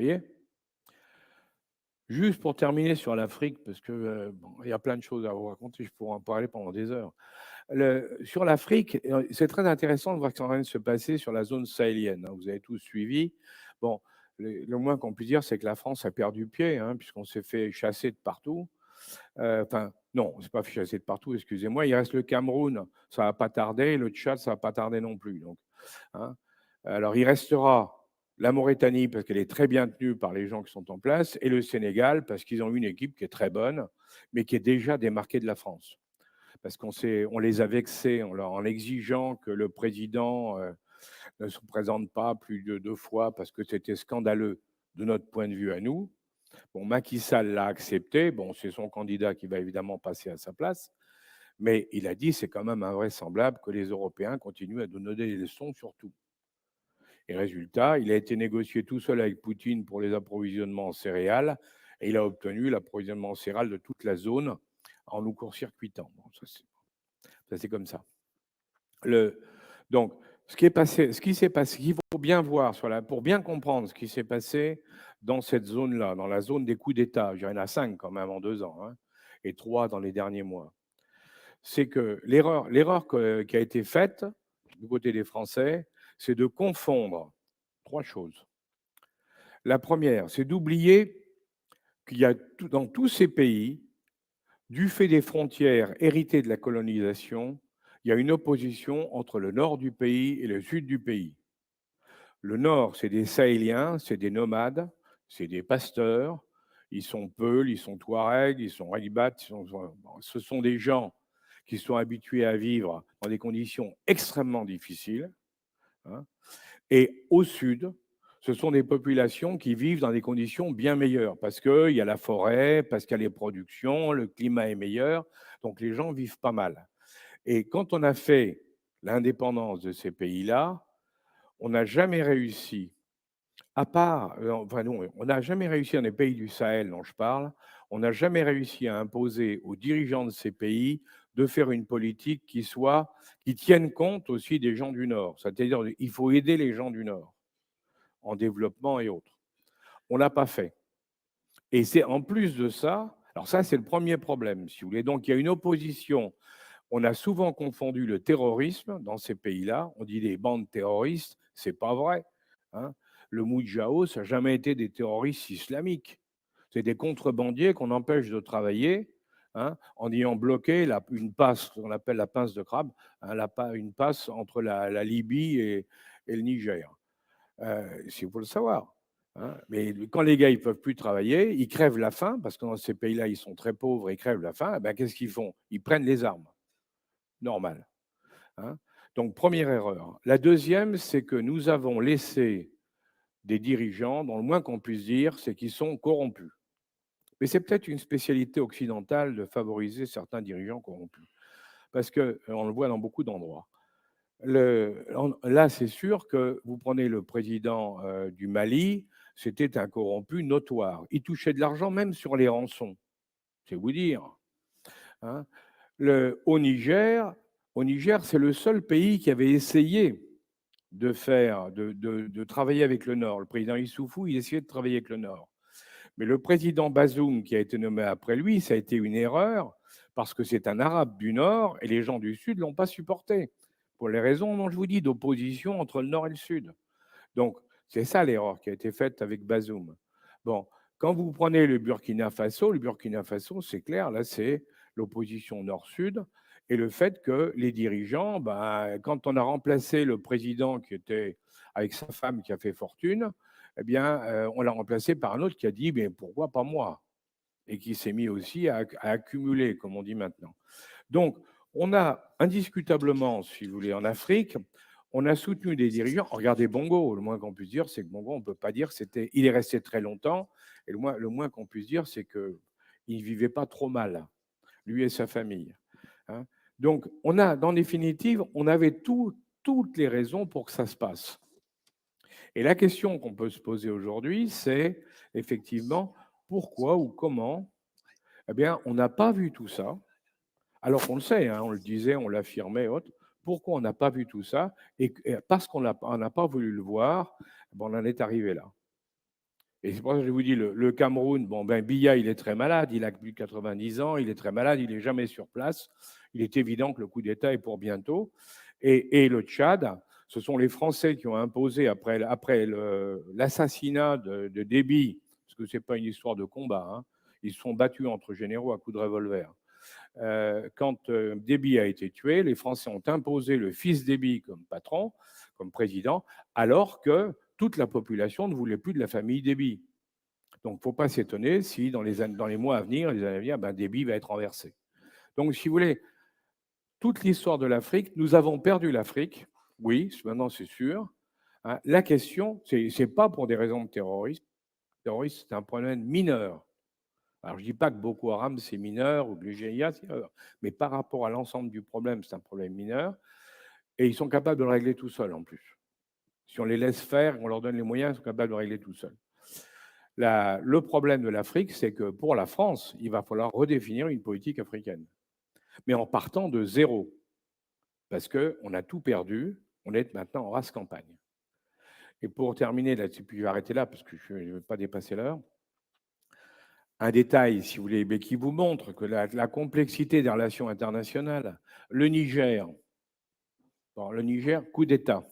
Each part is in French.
voyez? Juste pour terminer sur l'Afrique, parce que, bon, il y a plein de choses à vous raconter, je pourrais en parler pendant des heures. Sur l'Afrique, c'est très intéressant de voir ce qui est en train de se passer sur la zone sahélienne, hein. Vous avez tous suivi. Bon, le moins qu'on puisse dire, c'est que la France a perdu pied, hein, puisqu'on s'est fait chasser de partout. Enfin, non, on s'est pas fait chasser de partout, excusez-moi. Il reste le Cameroun, ça va pas tarder, le Tchad, ça va pas tarder non plus, donc, hein. Alors il restera la Mauritanie parce qu'elle est très bien tenue par les gens qui sont en place et le Sénégal parce qu'ils ont une équipe qui est très bonne, mais qui est déjà démarquée de la France. Parce on les a vexés en exigeant que le président, ne se présente pas plus de 2 fois parce que c'était scandaleux de notre point de vue à nous. Bon, Macky Sall l'a accepté. Bon, c'est son candidat qui va évidemment passer à sa place, mais il a dit: «C'est quand même invraisemblable que les Européens continuent à nous donner des leçons sur tout». Et résultat, il a été négocié tout seul avec Poutine pour les approvisionnements en céréales et il a obtenu l'approvisionnement en céréales de toute la zone en nous court-circuitant. Bon, ça, c'est comme ça. Le donc ce qui s'est passé, il faut bien voir pour bien comprendre ce qui s'est passé dans cette zone-là, dans la zone des coups d'État, il y en a 5 quand même en 2 ans, hein, et 3 dans les derniers mois. C'est que l'erreur qui a été faite du côté des Français, c'est de confondre 3 choses. La première, c'est d'oublier qu'il y a dans tous ces pays, du fait des frontières héritées de la colonisation, il y a une opposition entre le nord du pays et le sud du pays. Le nord, c'est des Sahéliens, c'est des nomades, c'est des pasteurs. Ils sont Peuls, ils sont Touaregs, ils sont Haïbat, ce sont des gens qui sont habitués à vivre dans des conditions extrêmement difficiles, hein. Et au sud, ce sont des populations qui vivent dans des conditions bien meilleures parce qu'il y a la forêt, parce qu'il y a les productions, le climat est meilleur, donc les gens vivent pas mal. Et quand on a fait l'indépendance de ces pays-là, on n'a jamais réussi, à part, enfin non, on n'a jamais réussi dans les pays du Sahel dont je parle, on n'a jamais réussi à imposer aux dirigeants de ces pays de faire une politique qui tienne compte aussi des gens du Nord. C'est-à-dire, il faut aider les gens du Nord en développement et autres. On l'a pas fait. Et c'est en plus de ça, alors ça, c'est le premier problème, si vous voulez. Donc il y a une opposition. On a souvent confondu le terrorisme dans ces pays-là. On dit des bandes terroristes, c'est pas vrai, hein. Le Moudjahou, ça n'a jamais été des terroristes islamiques. C'est des contrebandiers qu'on empêche de travailler, hein, en ayant bloqué une passe, qu'on appelle la pince de crabe, hein, une passe entre la Libye et le Niger. Il faut le savoir, hein. Mais quand les gars, ils peuvent plus travailler, ils crèvent la faim parce que dans ces pays-là, ils sont très pauvres et crèvent la faim, eh ben, qu'est-ce qu'ils font? Ils prennent les armes. Normal, hein. Donc première erreur. La deuxième, c'est que nous avons laissé des dirigeants dont le moins qu'on puisse dire, c'est qu'ils sont corrompus. Mais c'est peut-être une spécialité occidentale de favoriser certains dirigeants corrompus parce qu'on le voit dans beaucoup d'endroits. Là, c'est sûr que vous prenez le président, du Mali, c'était un corrompu notoire. Il touchait de l'argent même sur les rançons, c'est vous dire, hein. Le au Niger, c'est le seul pays qui avait essayé de travailler avec le Nord. Le président Issoufou, il essayait de travailler avec le Nord. Mais le président Bazoum, qui a été nommé après lui, ça a été une erreur parce que c'est un arabe du Nord et les gens du Sud ne l'ont pas supporté. Pour les raisons dont je vous dis, d'opposition entre le Nord et le Sud. Donc, c'est ça l'erreur qui a été faite avec Bazoum. Bon, quand vous prenez le Burkina Faso, c'est clair, là, c'est l'opposition Nord-Sud et le fait que les dirigeants, ben, quand on a remplacé le président qui était avec sa femme qui a fait fortune, eh bien, on l'a remplacé par un autre qui a dit: «Mais pourquoi pas moi?» et qui s'est mis aussi à accumuler, comme on dit maintenant. Donc, on a indiscutablement, si vous voulez, en Afrique, on a soutenu des dirigeants. Regardez Bongo, le moins qu'on puisse dire, c'est que Bongo, on ne peut pas dire c'était. Il est resté très longtemps, et le moins qu'on puisse dire, c'est qu'il ne vivait pas trop mal, lui et sa famille, hein. Donc, dans définitive, on avait toutes les raisons pour que ça se passe. Et la question qu'on peut se poser aujourd'hui, c'est effectivement pourquoi ou comment, eh bien, on n'a pas vu tout ça. Alors qu'on le sait, hein, on le disait, on l'affirmait, autres. Pourquoi on n'a pas vu tout ça? Et parce qu'on n'a pas voulu le voir, ben on en est arrivé là. Et c'est pour ça que je vous dis, le Cameroun, bon, ben, Biya, il est très malade, il a plus de 90 ans, il est très malade, il n'est jamais sur place. Il est évident que le coup d'État est pour bientôt. Et le Tchad, ce sont les Français qui ont imposé, après l'assassinat de Déby, parce que ce n'est pas une histoire de combat, hein, ils se sont battus entre généraux à coups de revolver. Quand Déby a été tué, les Français ont imposé le fils Déby comme patron, comme président, alors que toute la population ne voulait plus de la famille Déby. Donc, il ne faut pas s'étonner si dans les mois à venir, les années à venir, ben, Déby va être renversé. Donc, si vous voulez, toute l'histoire de l'Afrique, nous avons perdu l'Afrique, oui, maintenant c'est sûr. Hein. La question, ce n'est pas pour des raisons de terrorisme. Le terrorisme, c'est un problème mineur. Alors, je ne dis pas que Boko Haram, c'est mineur, ou que le GIA, c'est mineur, mais par rapport à l'ensemble du problème, c'est un problème mineur. Et ils sont capables de le régler tout seuls, en plus. Si on les laisse faire, on leur donne les moyens, ils sont capables de régler tout seuls. Le problème de l'Afrique, c'est que pour la France, il va falloir redéfinir une politique africaine, mais en partant de zéro, parce qu'on a tout perdu, on est maintenant en race campagne. Et pour terminer là-dessus, puis je vais arrêter là, parce que je ne veux pas dépasser l'heure, un détail, si vous voulez, mais qui vous montre que la complexité des relations internationales, le Niger, coup d'État.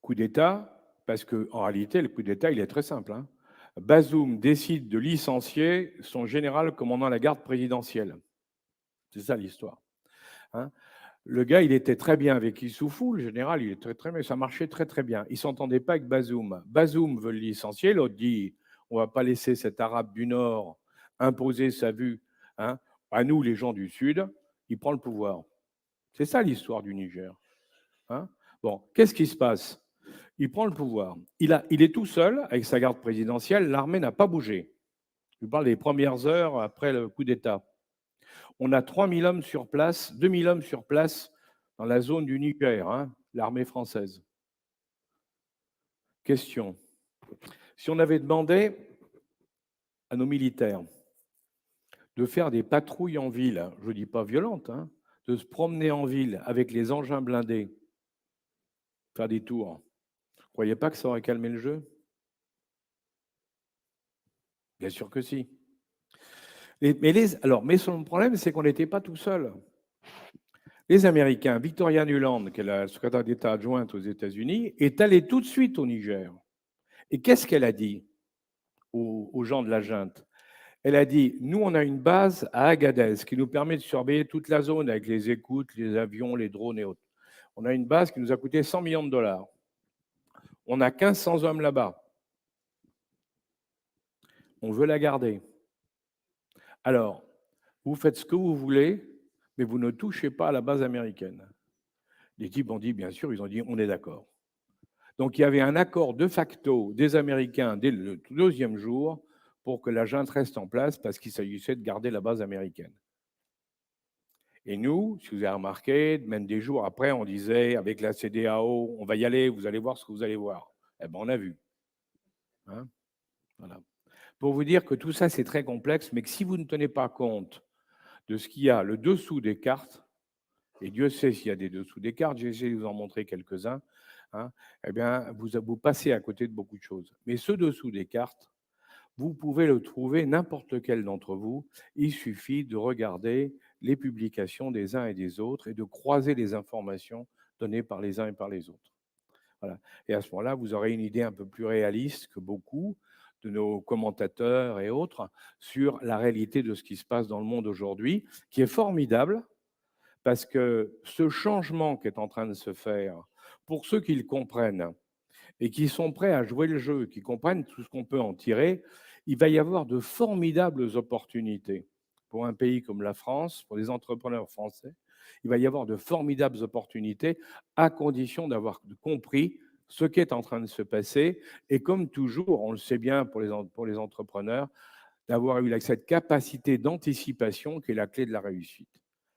Coup d'État, parce qu'en réalité, le coup d'État, il est très simple. Hein. Bazoum décide de licencier son général commandant la garde présidentielle. C'est ça l'histoire. Hein. Le gars, il était très bien avec Issoufou, le général, il est très bien, ça marchait très très bien. Il ne s'entendait pas avec Bazoum. Bazoum veut le licencier, l'autre dit on ne va pas laisser cet Arabe du Nord imposer sa vue, hein, à nous, les gens du Sud. Il prend le pouvoir. C'est ça l'histoire du Niger. Hein. Bon, qu'est-ce qui se passe? Il prend le pouvoir. Il est tout seul avec sa garde présidentielle. L'armée n'a pas bougé. Je vous parle des premières heures après le coup d'État. On a 3000 hommes sur place, 2000 hommes sur place dans la zone du Niger, hein, l'armée française. Question. Si on avait demandé à nos militaires de faire des patrouilles en ville, je ne dis pas violentes, hein, de se promener en ville avec les engins blindés, faire des tours, vous ne croyez pas que ça aurait calmé le jeu? Bien sûr que si. Mais son problème, c'est qu'on n'était pas tout seul. Les Américains, Victoria Nuland, qui est la secrétaire d'État adjointe aux États-Unis, est allée tout de suite au Niger. Et qu'est-ce qu'elle a dit aux gens de la junte? Elle a dit, nous, on a une base à Agadez qui nous permet de surveiller toute la zone avec les écoutes, les avions, les drones et autres. On a une base qui nous a coûté 100 millions de dollars. On a 1500 hommes là-bas. On veut la garder. Alors, vous faites ce que vous voulez, mais vous ne touchez pas à la base américaine. Les types ont dit, bien sûr, ils ont dit, on est d'accord. Donc, il y avait un accord de facto des Américains dès le deuxième jour pour que la junte reste en place parce qu'il s'agissait de garder la base américaine. Et nous, si vous avez remarqué, même des jours après, on disait, avec la CEDEAO, on va y aller, vous allez voir ce que vous allez voir. Eh bien, on a vu. Hein, voilà. Pour vous dire que tout ça, c'est très complexe, mais que si vous ne tenez pas compte de ce qu'il y a le dessous des cartes, et Dieu sait s'il y a des dessous des cartes, j'ai essayé de vous en montrer quelques-uns, hein, eh bien, vous passez à côté de beaucoup de choses. Mais ce dessous des cartes, vous pouvez le trouver, n'importe lequel d'entre vous. Il suffit de regarder les publications des uns et des autres et de croiser les informations données par les uns et par les autres. Voilà. Et à ce moment-là, vous aurez une idée un peu plus réaliste que beaucoup de nos commentateurs et autres sur la réalité de ce qui se passe dans le monde aujourd'hui, qui est formidable, parce que ce changement qui est en train de se faire, pour ceux qui le comprennent et qui sont prêts à jouer le jeu, qui comprennent tout ce qu'on peut en tirer, il va y avoir de formidables opportunités pour un pays comme la France, pour les entrepreneurs français. Il va y avoir de formidables opportunités à condition d'avoir compris ce qui est en train de se passer. Et comme toujours, on le sait bien pour les entrepreneurs, d'avoir eu cette capacité d'anticipation qui est la clé de la réussite.